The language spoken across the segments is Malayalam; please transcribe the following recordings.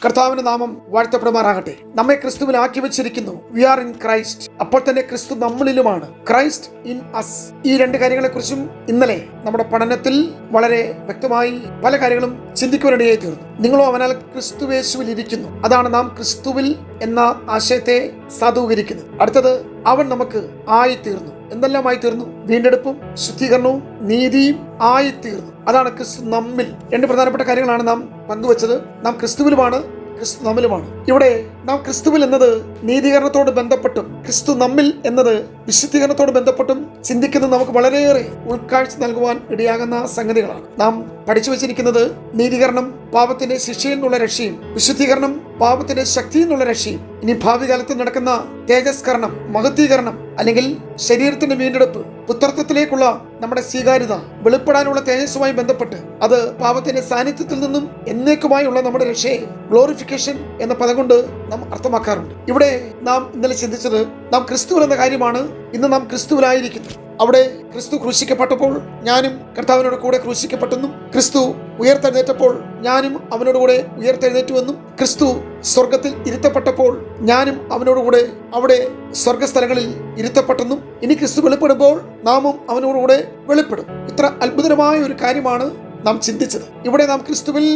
കർത്താവിന്റെ നാമം വാഴ്ത്തപ്പെടുമാറാകട്ടെ. നമ്മെ ക്രിസ്തുവിൽ ആക്കി വെച്ചിരിക്കുന്നു. We are in Christ. അപ്പോൾ തന്നെ ക്രിസ്തു നമ്മളിലുമാണ്. Christ in us. ഈ രണ്ട് കാര്യങ്ങളെക്കുറിച്ചും ഇന്നലെ നമ്മുടെ പഠനത്തിൽ വളരെ വ്യക്തമായി പല കാര്യങ്ങളും ചിന്തിക്കുവാനിടയായി തീർന്നു. നിങ്ങളോ അവനാൽ ക്രിസ്തുവേശുവിൽ ഇരിക്കുന്നു. അതാണ് നാം ക്രിസ്തുവിൽ എന്ന ആശയത്തെ സാധൂകരിക്കുന്നത്. അടുത്തത്, അവൻ നമുക്ക് ആയിത്തീർന്നു. എന്തെല്ലാമായി തീർന്നു? വീണ്ടെടുപ്പും ശുദ്ധീകരണവും നീതിയും ആയിത്തീർന്നു. അതാണ് ക്രിസ്തു നമ്മിൽ. രണ്ട് പ്രധാനപ്പെട്ട കാര്യങ്ങളാണ് നാം പങ്കുവച്ചത്. നാം ക്രിസ്തുവിലുമാണ്, ക്രിസ്തു നമ്മിലുമാണ്. ഇവിടെ നാം ക്രിസ്തുവിൽ എന്നത് നീതീകരണത്തോട് ബന്ധപ്പെട്ടും ക്രിസ്തു നമ്മിൽ എന്നത് വിശുദ്ധീകരണത്തോട് ബന്ധപ്പെട്ടും ചിന്തിക്കുന്നത് നമുക്ക് വളരെയേറെ ഉൾക്കാഴ്ച നൽകുവാൻ ഇടയാകുന്ന സംഗതികളാണ്. നാം പഠിച്ചു വെച്ചിരിക്കുന്നത് നീതീകരണം പാപത്തിന്റെ ശിക്ഷയിൽ നിന്നുള്ള രക്ഷയും, വിശുദ്ധീകരണം പാപത്തിന്റെ ശക്തിയിൽ നിന്നുള്ള രക്ഷയും, ഇനി ഭാവി കാലത്ത് നടക്കുന്ന തേജസ്കരണം, മഹത്വീകരണം അല്ലെങ്കിൽ ശരീരത്തിന്റെ വീണ്ടെടുപ്പ്, പുത്രത്വത്തിലേക്കുള്ള നമ്മുടെ സ്വീകാര്യത, വെളിപ്പെടാനുള്ള തേജസ്സുമായി ബന്ധപ്പെട്ട് അത് പാപത്തിന്റെ സാന്നിധ്യത്തിൽ നിന്നും എന്നേക്കുമായുള്ള നമ്മുടെ രക്ഷയെ ഗ്ലോറിഫിക്കേഷൻ എന്ന പദം കൊണ്ട് നാം അർത്ഥമാക്കാറുണ്ട്. ഇവിടെ നാം ഇന്നലെ ചിന്തിച്ചത് നാം ക്രിസ്തുവിൽ എന്ന കാര്യമാണ്. ഇന്ന് നാം ക്രിസ്തുവിലായിരിക്കുന്നു. അവിടെ ക്രിസ്തു ക്രൂശിക്കപ്പെട്ടപ്പോൾ ഞാനും കർത്താവിനോട് കൂടെ ക്രൂശിക്കപ്പെട്ടെന്നും, ക്രിസ്തു ഉയർത്തെഴുന്നേറ്റപ്പോൾ ഞാനും അവനോട് കൂടെ ഉയർത്തെഴുന്നേറ്റുവെന്നും, ക്രിസ്തു സ്വർഗത്തിൽ ഇരുത്തപ്പെട്ടപ്പോൾ ഞാനും അവനോടുകൂടെ അവിടെ സ്വർഗസ്ഥലങ്ങളിൽ ഇരുത്തപ്പെട്ടെന്നും, ഇനി ക്രിസ്തു വെളിപ്പെടുമ്പോൾ നാമും അവനോടുകൂടെ വെളിപ്പെടും. ഇത്ര അത്ഭുതകരമായ ഒരു കാര്യമാണ് നാം ചിന്തിച്ചത്. ഇവിടെ നാം ക്രിസ്തുവിൽ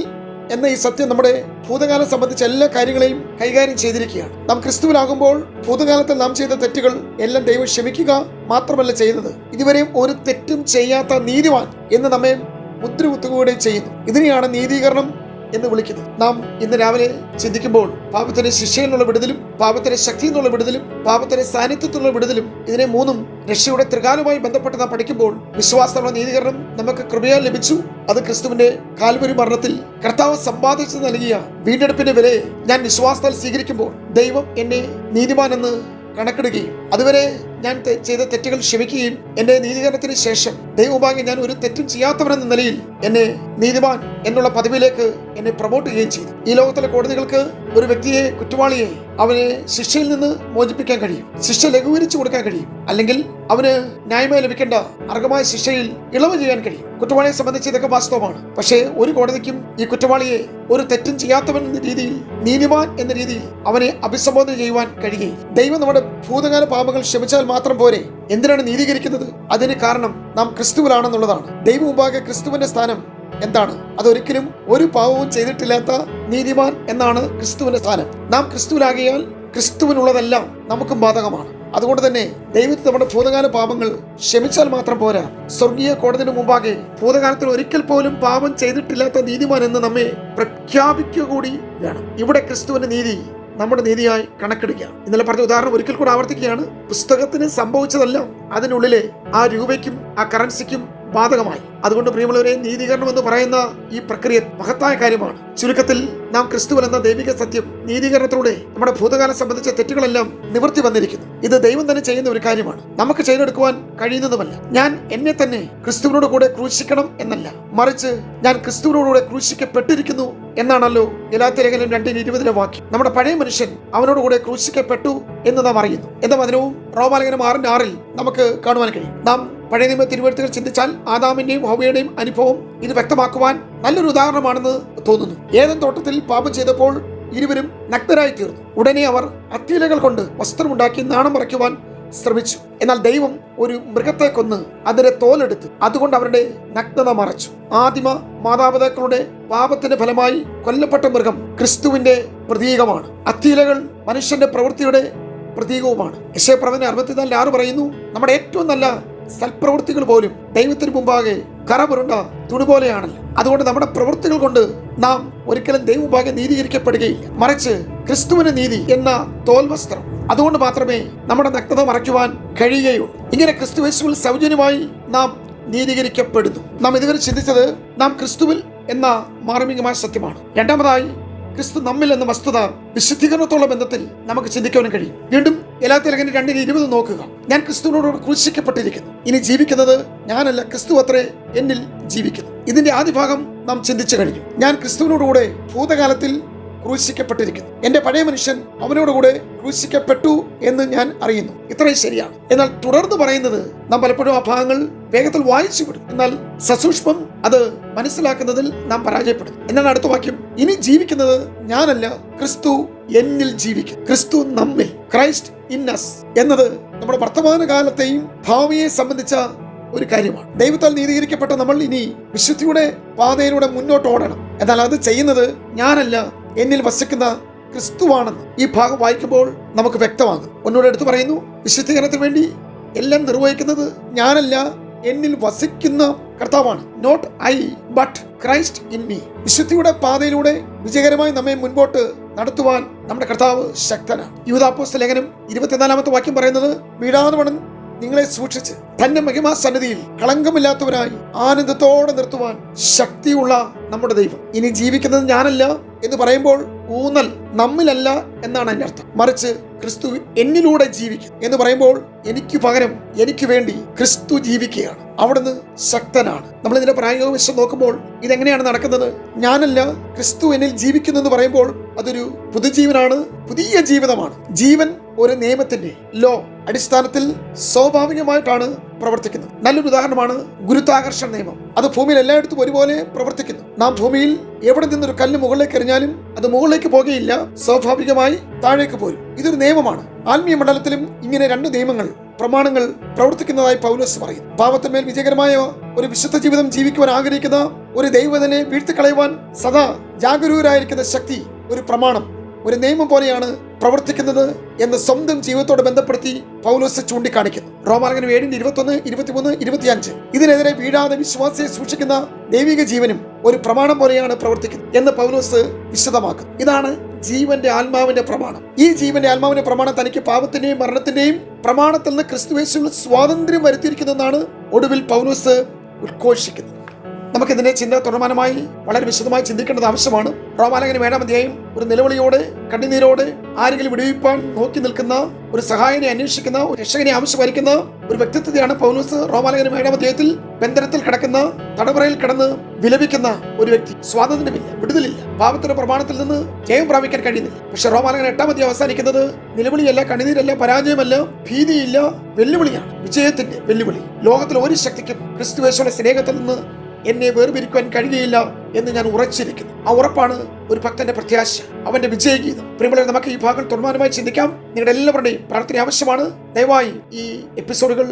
എന്ന ഈ സത്യം നമ്മുടെ ഭൂതകാലം സംബന്ധിച്ച എല്ലാ കാര്യങ്ങളെയും കൈകാര്യം ചെയ്തിരിക്കുകയാണ്. നാം ക്രിസ്തുവിലാകുമ്പോൾ ഭൂതകാലത്തിൽ നാം ചെയ്ത തെറ്റുകൾ എല്ലാം ദൈവം ക്ഷമിക്കുക മാത്രമല്ല ചെയ്യുന്നത്, ഇതുവരെയും ഒരു തെറ്റും ചെയ്യാത്ത നീതിമാൻ എന്ന് നമ്മെ മുദ്രകുത്തുകയും ചെയ്യുന്നു. ഇതിനെയാണ് നീതീകരണം എന്ന് വിളിക്കുന്നത്. നാം ഇന്ന് രാവിലെ ചിന്തിക്കുമ്പോൾ പാപത്തിന്റെ ശിക്ഷയിൽ നിന്നുള്ള വിടുതലും, പാപത്തിന്റെ ശക്തിയിൽ നിന്നുള്ള വിടുതലും, പാപത്തിന്റെ സാന്നിധ്യത്തിലുള്ള വിടുതലും, ഇതിനെ മൂന്നും രക്ഷയുടെ ത്രികാലവുമായി ബന്ധപ്പെട്ട് നാം പഠിക്കുമ്പോൾ വിശ്വാസമുള്ള നീതീകരണം നമുക്ക് കൃപയാൽ ലഭിച്ചു. അത് ക്രിസ്തുവിന്റെ കാൽവരി മരണത്തിൽ കർത്താവ് സമ്പാദിച്ചു നൽകിയ വീണ്ടെടുപ്പിന്റെ വിലയെ ഞാൻ വിശ്വാസത്താൽ സ്വീകരിക്കുമ്പോൾ ദൈവം എന്നെ നീതിമാൻ എന്ന് കണക്കിടുകയും അതുവരെ ഞാൻ ചെയ്ത തെറ്റുകൾ ക്ഷമിക്കുകയും എന്റെ നീതീകരണത്തിന് ശേഷം ദൈവഭാഗ്യം ഞാൻ ഒരു തെറ്റും ചെയ്യാത്തവനെന്ന നിലയിൽ എന്നെ നീതിമാൻ എന്നുള്ള പദവിയിലേക്ക് എന്നെ പ്രൊമോട്ട് ചെയ്യുകയും ചെയ്തു. ഈ ലോകത്തിലെ കോടതികൾക്ക് ഒരു വ്യക്തിയെ, കുറ്റവാളിയെ, അവനെ ശിക്ഷയിൽ നിന്ന് മോചിപ്പിക്കാൻ കഴിയും, ശിക്ഷ ലഘൂകരിച്ചു കൊടുക്കാൻ കഴിയും, അല്ലെങ്കിൽ അവന് ന്യായമായി ലഭിക്കേണ്ട അർഹമായ ശിക്ഷയിൽ ഇളവ് ചെയ്യാൻ കഴിയും. കുറ്റവാളിയെ സംബന്ധിച്ച് ഇതൊക്കെ വാസ്തവമാണ്. പക്ഷേ ഒരു കോടതിക്കും ഈ കുറ്റവാളിയെ ഒരു തെറ്റും ചെയ്യാത്തവൻ എന്ന രീതിയിൽ, നീതിമാൻ എന്ന രീതിയിൽ അവനെ അഭിസംബോധന ചെയ്യുവാൻ കഴിയുകയും. ദൈവം നമ്മുടെ ഭൂതകാല പാപങ്ങൾ ക്ഷമിച്ചാൽ മാത്രം പോരെ. എന്തിനാണ് നീതീകരിക്കുന്നത്? അതിന് കാരണം നാം ക്രിസ്തുവിലാണെന്നുള്ളതാണ്. ദൈവ മുമ്പാകെ ക്രിസ്തുവിന്റെ സ്ഥാനം എന്താണ്? അതൊരിക്കലും ഒരു പാവവും ചെയ്തിട്ടില്ലാത്ത നീതിമാൻ എന്നാണ് ക്രിസ്തുവിന്റെ സ്ഥാനം. നാം ക്രിസ്തുവിലാകിയാൽ ക്രിസ്തുവിനുള്ളതെല്ലാം നമുക്കും ബാധകമാണ്. അതുകൊണ്ട് തന്നെ ദൈവത്തിൽ നമ്മുടെ ഭൂതകാല പാപങ്ങൾ ക്ഷമിച്ചാൽ മാത്രം പോരാ, സ്വർഗീയ കോടതിന് മുമ്പാകെ ഭൂതകാലത്തിൽ ഒരിക്കൽ പോലും പാപം ചെയ്തിട്ടില്ലാത്ത നീതിമാൻ എന്ന് നമ്മെ പ്രഖ്യാപിക്കുക കൂടി വേണം. ഇവിടെ ക്രിസ്തുവിന്റെ നീതി നമ്മുടെ നീതിയായി കണക്കെടുക്കുക. ഇന്നലെ പറഞ്ഞ ഉദാഹരണം ഒരിക്കൽ കൂടെ ആവർത്തിക്കുകയാണ്. പുസ്തകത്തിന് സംഭവിച്ചതെല്ലാം അതിനുള്ളിലെ ആ രൂപയ്ക്കും ആ കറൻസിക്കും ബാധകമായി. അതുകൊണ്ട് പ്രിയമുള്ളവരെ, നീതീകരണം എന്ന് പറയുന്ന ഈ പ്രക്രിയ മഹത്തായ കാര്യമാണ്. ചുരുക്കത്തിൽ നാം ക്രിസ്തുവിൽ എന്ന ദൈവിക സത്യം നീതീകരണത്തിലൂടെ നമ്മുടെ ഭൂതകാലം സംബന്ധിച്ച തെറ്റുകളെല്ലാം നിവൃത്തി വന്നിരിക്കുന്നു. ഇത് ദൈവം തന്നെ ചെയ്യുന്ന ഒരു കാര്യമാണ്, നമുക്ക് ചെയ്തെടുക്കുവാൻ കഴിയുന്നതുമല്ല. ഞാൻ എന്നെ തന്നെ ക്രിസ്തുവിനോട് കൂടെ ക്രൂശിക്കണം എന്നല്ല, മറിച്ച് ഞാൻ ക്രിസ്തുവിനോടുകൂടെ ക്രൂശിക്കപ്പെട്ടിരിക്കുന്നു എന്നാണല്ലോ ഗലാത്യലേഖനം 2:20 വാക്യം. നമ്മുടെ പഴയ മനുഷ്യൻ അവനോടുകൂടെ ക്രൂശിക്കപ്പെട്ടു എന്ന് നാം അറിയുന്നു. എന്ന വചനവും റോമാലേഖനം 6:6 നമുക്ക് കാണുവാൻ കഴിയും. നാം പഴയ നിയമ തിരുവെഴുത്തുകൾ ചിന്തിച്ചാൽ ആദാമിന്റെയും ഹവ്വയുടെയും അനുഭവം ഇത് വ്യക്തമാക്കുവാൻ നല്ലൊരു ഉദാഹരണമാണെന്ന് തോന്നുന്നു. ഏദൻ തോട്ടത്തിൽ പാപം ചെയ്തപ്പോൾ ഇരുവരും നഗ്നരായി തീർന്നു. ഉടനെ അവർ അത്തിയിലകൾ കൊണ്ട് വസ്ത്രമുണ്ടാക്കി നാണം മറയ്ക്കുവാൻ ശ്രമിച്ചു. എന്നാൽ ദൈവം ഒരു മൃഗത്തെ കൊന്ന് അതിന്റെ തോലെടുത്ത് അതുകൊണ്ട് അവരുടെ നഗ്നത മറച്ചു. ആദിമ മാതാപിതാക്കളുടെ പാപത്തിന്റെ ഫലമായി കൊല്ലപ്പെട്ട മൃഗം ക്രിസ്തുവിന്റെ പ്രതീകമാണ്. അത്തിയിലകൾ മനുഷ്യന്റെ പ്രവൃത്തിയുടെ പ്രതീകവുമാണ്. യെശയ്യാപ്രവചനം 64:6 പറയുന്നു, നമ്മുടെ ഏറ്റവും നല്ല സൽപ്രവൃത്തികൾ പോലും ദൈവത്തിന് മുമ്പാകെ കറപുരണ്ട തുണി പോലെയാണല്ലോ. അതുകൊണ്ട് നമ്മുടെ പ്രവൃത്തികൾ കൊണ്ട് നാം ഒരിക്കലും ദൈവ മുമ്പാകെ നീതീകരിക്കപ്പെടുകയില്ല, മറിച്ച് ക്രിസ്തുവിന്റെ നീതി എന്ന തോൽവസ്ത്രം അതുകൊണ്ട് മാത്രമേ നമ്മുടെ നഗ്നത മറയ്ക്കുവാൻ കഴിയുകയുള്ളൂ. ഇങ്ങനെ ക്രിസ്തുയേശുവിൽ സൗജന്യമായി നാം നീതീകരിക്കപ്പെടുന്നു. നാം ഇതുവരെ ചിന്തിച്ചത് നാം ക്രിസ്തുവിൽ എന്ന മാർമികമായ സത്യമാണ്. രണ്ടാമതായി, ക്രിസ്തു നമ്മിൽ എന്ന വസ്തുത വിശുദ്ധീകരണത്തോളം ബന്ധത്തിൽ നമുക്ക് ചിന്തിക്കുവാനും കഴിയും. വീണ്ടും ഗലാത്യലേഖനം 2:20 നോക്കുക. ഞാൻ ക്രിസ്തുവിനോട് ക്രൂശിക്കപ്പെട്ടിരിക്കുന്നു, ഇനി ജീവിക്കുന്നത് ഞാനല്ല, ക്രിസ്തു അത്രേ എന്നിൽ ജീവിക്കുന്നു. ഇതിന്റെ ആദ്യ ഭാഗം നാം ചിന്തിച്ചു കഴിഞ്ഞു. ഞാൻ ക്രിസ്തുവിനോടുകൂടെ ഭൂതകാലത്തിൽ ക്രൂശിക്കപ്പെട്ടിരിക്കുന്നു. എന്റെ പഴയ മനുഷ്യൻ അവനോടുകൂടെ ക്രൂശിക്കപ്പെട്ടു എന്ന് ഞാൻ അറിയുന്നു. ഇത്രയും ശരിയാണ്. എന്നാൽ തുടർന്ന് പറയുന്നത് നാം പലപ്പോഴും ആ ഭാഗങ്ങൾ വേഗത്തിൽ വായിച്ചു വിടും. എന്നാൽ സസൂക്ഷ്മം അത് മനസ്സിലാക്കുന്നതിൽ നാം പരാജയപ്പെടും. എന്നാണ് അടുത്ത വാക്യം. ഇനി ജീവിക്കുന്നത് ഞാനല്ല, ക്രിസ്തു എന്നിൽ ജീവിക്കും. ക്രിസ്തു നമ്മിൽ, ക്രൈസ്റ്റ് ഇൻ അസ് എന്നത് നമ്മുടെ വർത്തമാനകാലത്തെയും ഭാവിയെ സംബന്ധിച്ച ഒരു കാര്യമാണ്. ദൈവത്താൽ നീതീകരിക്കപ്പെട്ട നമ്മൾ ഇനി വിശുദ്ധിയുടെ പാതയിലൂടെ മുന്നോട്ട് ഓടണം. എന്നാൽ അത് ചെയ്യുന്നത് ഞാനല്ല, എന്നിൽ വസിക്കുന്ന ക്രിസ്തുവാണെന്ന് ഈ ഭാഗം വായിക്കുമ്പോൾ നമുക്ക് വ്യക്തമാകും. ഒന്നുകൂടെ എടുത്തു പറയുന്നു, വിശുദ്ധീകരണത്തിന് വേണ്ടി എല്ലാം നിർവഹിക്കുന്നത് ഞാനല്ല, എന്നിൽ വസിക്കുന്ന കർത്താവാണ്. Not I but Christ in me. വിശുദ്ധിയുടെ പാതയിലൂടെ വിജയകരമായി നമ്മെ മുൻപോട്ട് നടത്തുവാൻ നമ്മുടെ കർത്താവ് ശക്തനാണ്. യൂദാപ്പോസ്തല ലേഖനം 24-ാമത്തെ വാക്യം പറയുന്നത്, വീഴാതവണ്ണം നിങ്ങളെ സൂക്ഷിച്ച് തന്റെ മഹിമാ സന്നിധിയിൽ കളങ്കമില്ലാത്തവരായി ആനന്ദത്തോടെ നിർത്തുവാൻ ശക്തിയുള്ള നമ്മുടെ ദൈവം. ഇനി ജീവിക്കുന്നത് ഞാനല്ല എന്ന് പറയുമ്പോൾ ഊന്നൽ നമ്മിലല്ല എന്നാണ് അതിന്റെ അർത്ഥം. മറിച്ച് ക്രിസ്തു എന്നിലൂടെ ജീവിക്കും എന്ന് പറയുമ്പോൾ എനിക്ക് പകരം എനിക്ക് വേണ്ടി ക്രിസ്തു ജീവിക്കുകയാണ്. അവിടുന്ന് ശക്തനാണ്. നമ്മൾ ഇതിന്റെ പ്രായോഗിക വശം നോക്കുമ്പോൾ ഇതെങ്ങനെയാണ് നടക്കുന്നത്? ഞാനല്ല, ക്രിസ്തു എന്നിൽ ജീവിക്കുന്നു എന്ന് പറയുമ്പോൾ അതൊരു പുതുജീവനാണ്, പുതിയ ജീവിതമാണ്. ജീവൻ ഒരു നിയമത്തിന്റെ ലോ അടിസ്ഥാനത്തിൽ സ്വാഭാവികമായിട്ടാണ് പ്രവർത്തിക്കുന്നത്. നല്ലൊരു ഉദാഹരണമാണ് ഗുരുത്വാകർഷണ നിയമം. അത് ഭൂമിയിൽ എല്ലായിടത്തും ഒരുപോലെ പ്രവർത്തിക്കുന്നു. നാം ഭൂമിയിൽ എവിടെ നിന്നൊരു കല്ല് മുകളിലേക്ക് എറിഞ്ഞാലും അത് മുകളിലേക്ക് പോകുകയില്ല, സ്വാഭാവികമായി താഴേക്ക് പോരും. ഇതൊരു നിയമമാണ്. ആത്മീയ മണ്ഡലത്തിലും ഇങ്ങനെ രണ്ട് നിയമങ്ങൾ, പ്രമാണങ്ങൾ പ്രവർത്തിക്കുന്നതായി പൗലോസ് പറയുന്നു. പാപത്തിന്മേൽ വിജയകരമായ ഒരു വിശുദ്ധ ജീവിതം ജീവിക്കുവാൻ ആഗ്രഹിക്കുന്ന ഒരു ദൈവത്തിനെ വീഴ്ത്തിക്കളയുവാൻ സദാ ജാഗരൂകരായിരിക്കുന്ന ശക്തി ഒരു പ്രമാണം, ഒരു നിയമം പോലെയാണ് പ്രവർത്തിക്കുന്നത് എന്ന് സ്വന്തം ജീവിതത്തോട് ബന്ധപ്പെടുത്തി പൗലോസ് ചൂണ്ടിക്കാണിക്കുന്നു. റോമാലേഖനം 7:21, 23, 25 ഇതിനെതിരെ വീഴാതെ വിശ്വാസിയെ സൂക്ഷിക്കുന്ന ദൈവിക ജീവനും ഒരു പ്രമാണം പോലെയാണ് പ്രവർത്തിക്കുന്നത് എന്ന് പൗലോസ് വിശദമാക്കും. ഇതാണ് ജീവന്റെ ആത്മാവിന്റെ പ്രമാണം. ഈ ജീവന്റെ ആത്മാവിന്റെ പ്രമാണം തനിക്ക് പാപത്തിന്റെയും മരണത്തിന്റെയും പ്രമാണത്തിൽ നിന്ന് ക്രിസ്തുയേശുവിൽ സ്വാതന്ത്ര്യം വരുത്തിയിരിക്കുന്നതെന്നാണ് ഒടുവിൽ പൗലോസ് ഉദ്ഘോഷിക്കുന്നത്. നമുക്കിതിന്റെ ചിന്ത തുടർമാനമായി വളരെ വിശദമായി ചിന്തിക്കേണ്ടത് ആവശ്യമാണ്. റോമാലേഖനം 7-ാം അധ്യായം ഒരു നിലവിളിയോടെ, കണ്ണുനീരോടെ ആരെങ്കിലും വിടുവിപ്പാൻ നോക്കി നിൽക്കുന്ന, ഒരു സഹായനെ അന്വേഷിക്കുന്ന, ഒരു രക്ഷകനെ ആവശ്യമായിരിക്കുന്ന ഒരു വ്യക്തിത്വത്തെയാണ് പൗലോസ് റോമാലേഖനം 7-ാം അധ്യായത്തിൽ ബന്ധനത്തിൽ കിടക്കുന്ന, തടവറയിൽ കിടന്ന് വിലപിക്കുന്ന ഒരു വ്യക്തി. സ്വാതന്ത്ര്യമില്ല, വിടുതലില്ല, പാപത്തിന്റെ പ്രമാണത്തിൽ നിന്ന് ജയം പ്രാപിക്കാൻ കഴിയുന്നില്ല. പക്ഷെ റോമാലേഖനം 8-ാം അധ്യായം അവസാനിക്കുന്നത് നിലവിളിയല്ല, കണ്ണുനീരല്ല, പരാജയമല്ല, ഭീതിയില്ല, വെല്ലുവിളിയാണ്. വിജയത്തിന്റെ വെല്ലുവിളി. ലോകത്തിൽ ഒരു ശക്തിക്കും ക്രിസ്തുയേശുവിന്റെ സ്നേഹത്തിൽ നിന്ന് എന്നെ വേർപിരിക്കുവാൻ കഴിയുകയില്ല എന്ന് ഞാൻ ഉറച്ചിരിക്കുന്നു. ആ ഉറപ്പാണ് ഒരു ഭക്തന്റെ പ്രത്യാശ, അവന്റെ വിജയഗീതം. പ്രിയമുള്ളവരെ, നമുക്ക് ഈ ഭാഗം തുടർമാനമായി ചിന്തിക്കാം. നിങ്ങളുടെ എല്ലാവരുടെയും പ്രാർത്ഥന ആവശ്യമാണ്. ദയവായി ഈ എപ്പിസോഡുകൾ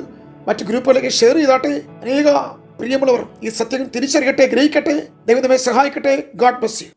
മറ്റു ഗ്രൂപ്പുകളിലേക്ക് ഷെയർ ചെയ്താട്ടെ. അനേക പ്രിയമുള്ളവർ ഈ സത്യം തിരിച്ചറിയട്ടെ, ഗ്രഹിക്കട്ടെ. ദൈവം നമ്മെ സഹായിക്കട്ടെ. God bless you.